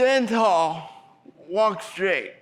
Stand tall, walk straight,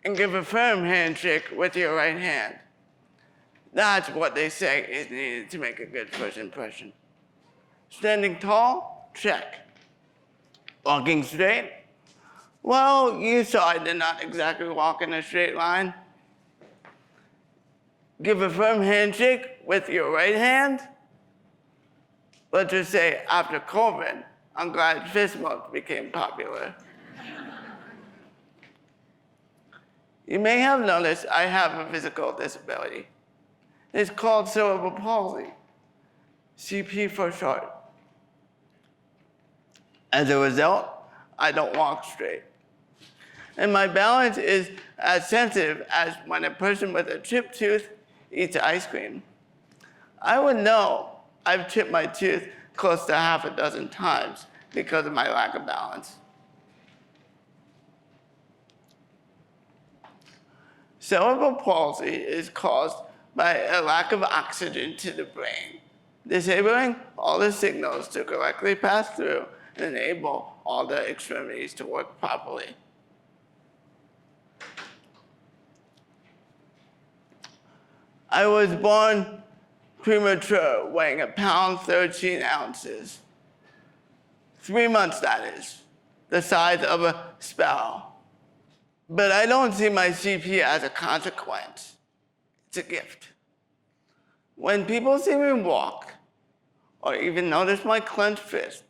and give a firm handshake with your right hand. That's what they say is needed to make a good first impression. Standing tall, check. Walking straight? Well, you saw I did not exactly walk in a straight line. Give a firm handshake with your right hand? Let's just say after COVID, I'm glad fist bumps became popular. You may have noticed I have a physical disability. It's called cerebral palsy, CP for short. As a result, I don't walk straight. And my balance is as sensitive as when a person with a chipped tooth eats ice cream. I would know I've chipped my tooth close to half a dozen times because of my lack of balance. Cerebral palsy is caused by a lack of oxygen to the brain, disabling all the signals to correctly pass through and enable all the extremities to work properly. I was born premature, weighing 1 pound 13 ounces. 3 months, that is, the size of a sparrow. But I don't see my CP as a consequence. It's a gift. When people see me walk, or even notice my clenched fist,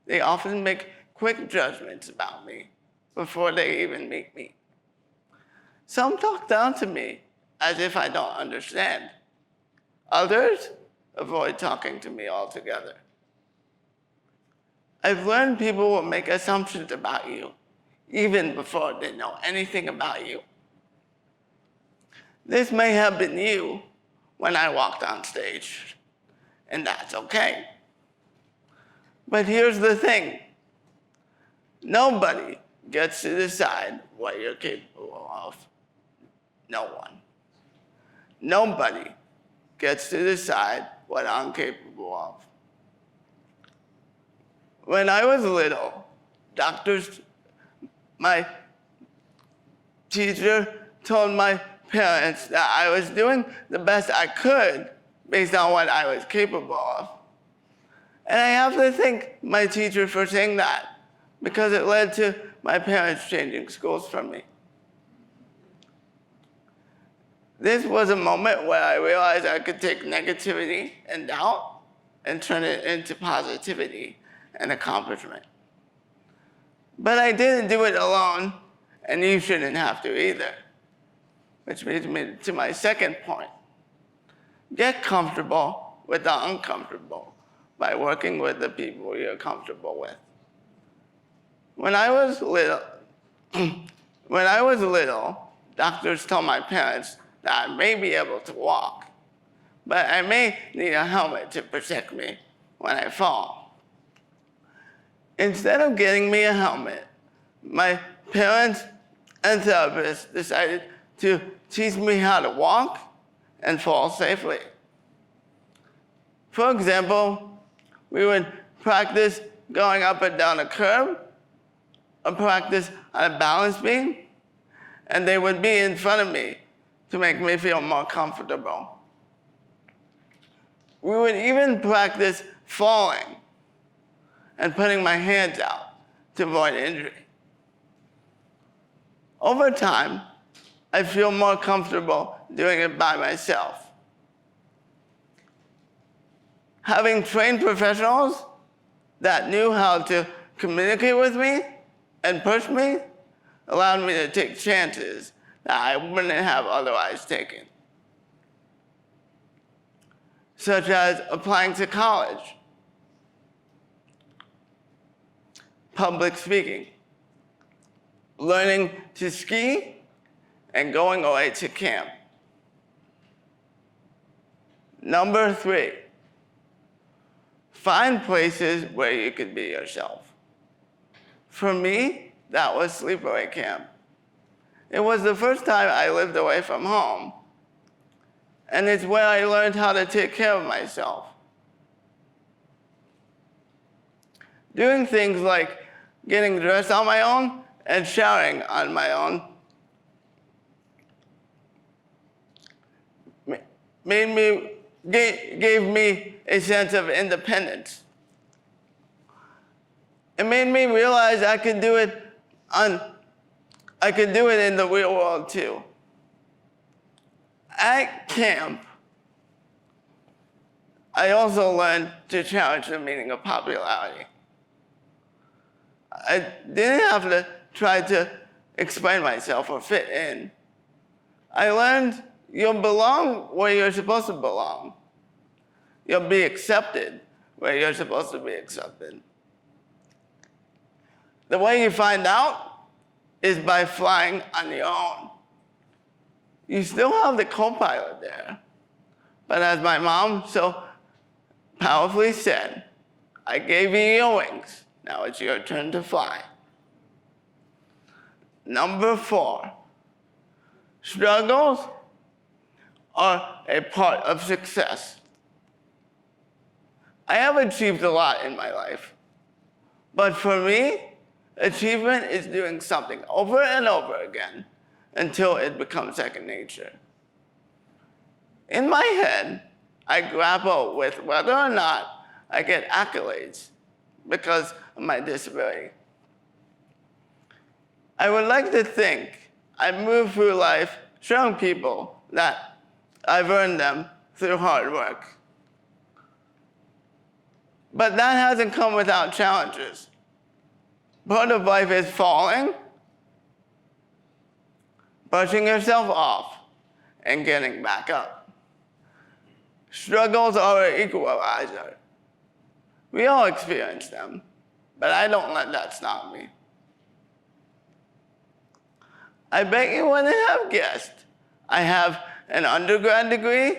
they often make quick judgments about me before they even meet me. Some talk down to me as if I don't understand. Others avoid talking to me altogether. I've learned people will make assumptions about you even before they know anything about you. This may have been you when I walked on stage, and that's okay. But here's the thing. Nobody gets to decide what you're capable of. No one. Nobody gets to decide what I'm capable of. When I was little, my teacher told my parents that I was doing the best I could based on what I was capable of. And I have to thank my teacher for saying that, because it led to my parents changing schools for me. This was a moment where I realized I could take negativity and doubt and turn it into positivity and accomplishment. But I didn't do it alone, and you shouldn't have to either. Which brings me to my second point. Get comfortable with the uncomfortable by working with the people you're comfortable with. When I was little, doctors told my parents that I may be able to walk, but I may need a helmet to protect me when I fall. Instead of getting me a helmet, my parents and therapists decided to teach me how to walk and fall safely. For example, we would practice going up and down a curb, or practice on a balance beam, and they would be in front of me to make me feel more comfortable. We would even practice falling and putting my hands out to avoid injury. Over time, I feel more comfortable doing it by myself. Having trained professionals that knew how to communicate with me and push me allowed me to take chances that I wouldn't have otherwise taken, such as applying to college, public speaking, learning to ski, and going away to camp. Number 3, find places where you could be yourself. For me, that was sleepaway camp. It was the first time I lived away from home, and it's where I learned how to take care of myself. Doing things like getting dressed on my own, and showering on my own gave me a sense of independence. It made me realize I could do it in the real world too. At camp, I also learned to challenge the meaning of popularity. I didn't have to try to explain myself or fit in. I learned you'll belong where you're supposed to belong. You'll be accepted where you're supposed to be accepted. The way you find out is by flying on your own. You still have the co-pilot there. But as my mom so powerfully said, I gave you your wings. Now it's your turn to fly. Number 4, struggles are a part of success. I have achieved a lot in my life. But for me, achievement is doing something over and over again until it becomes second nature. In my head, I grapple with whether or not I get accolades because of my disability. I would like to think I move through life showing people that I've earned them through hard work. But that hasn't come without challenges. Part of life is falling, brushing yourself off, and getting back up. Struggles are an equalizer. We all experience them, but I don't let that stop me. I bet you wouldn't have guessed I have an undergrad degree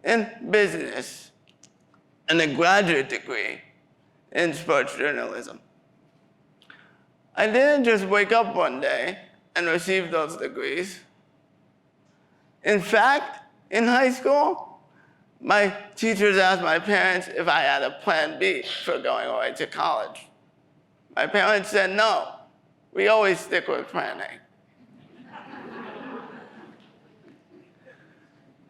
in business and a graduate degree in sports journalism. I didn't just wake up one day and receive those degrees. In fact, in high school, my teachers asked my parents if I had a plan B for going away to college. My parents said no. We always stick with plan A.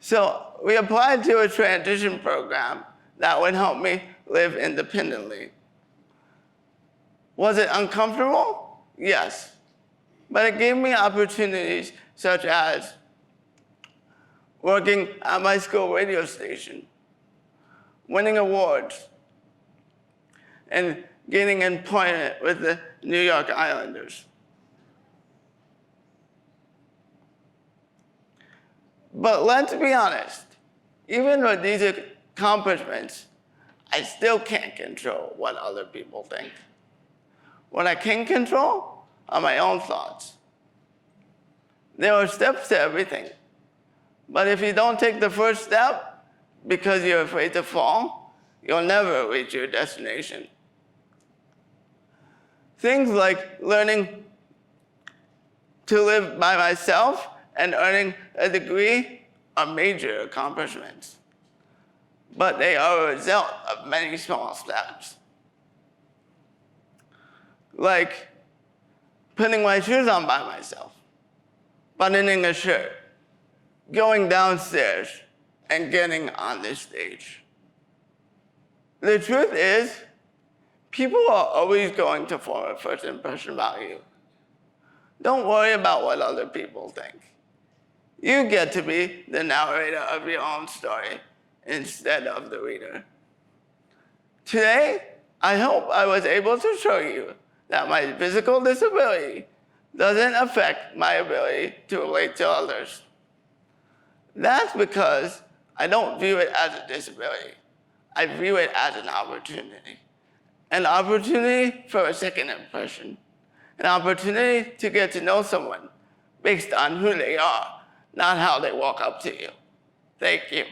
So we applied to a transition program that would help me live independently. Was it uncomfortable? Yes. But it gave me opportunities such as working at my school radio station, winning awards, and gaining employment with the New York Islanders. But let's be honest, even with these accomplishments, I still can't control what other people think. What I can control are my own thoughts. There are steps to everything. But if you don't take the first step because you're afraid to fall, you'll never reach your destination. Things like learning to live by myself and earning a degree are major accomplishments. But they are a result of many small steps. Like putting my shoes on by myself, buttoning a shirt, going downstairs, and getting on this stage. The truth is, people are always going to form a first impression about you. Don't worry about what other people think. You get to be the narrator of your own story instead of the reader. Today, I hope I was able to show you that my physical disability doesn't affect my ability to relate to others. That's because I don't view it as a disability. I view it as an opportunity. An opportunity for a second impression. An opportunity to get to know someone based on who they are, not how they walk up to you. Thank you.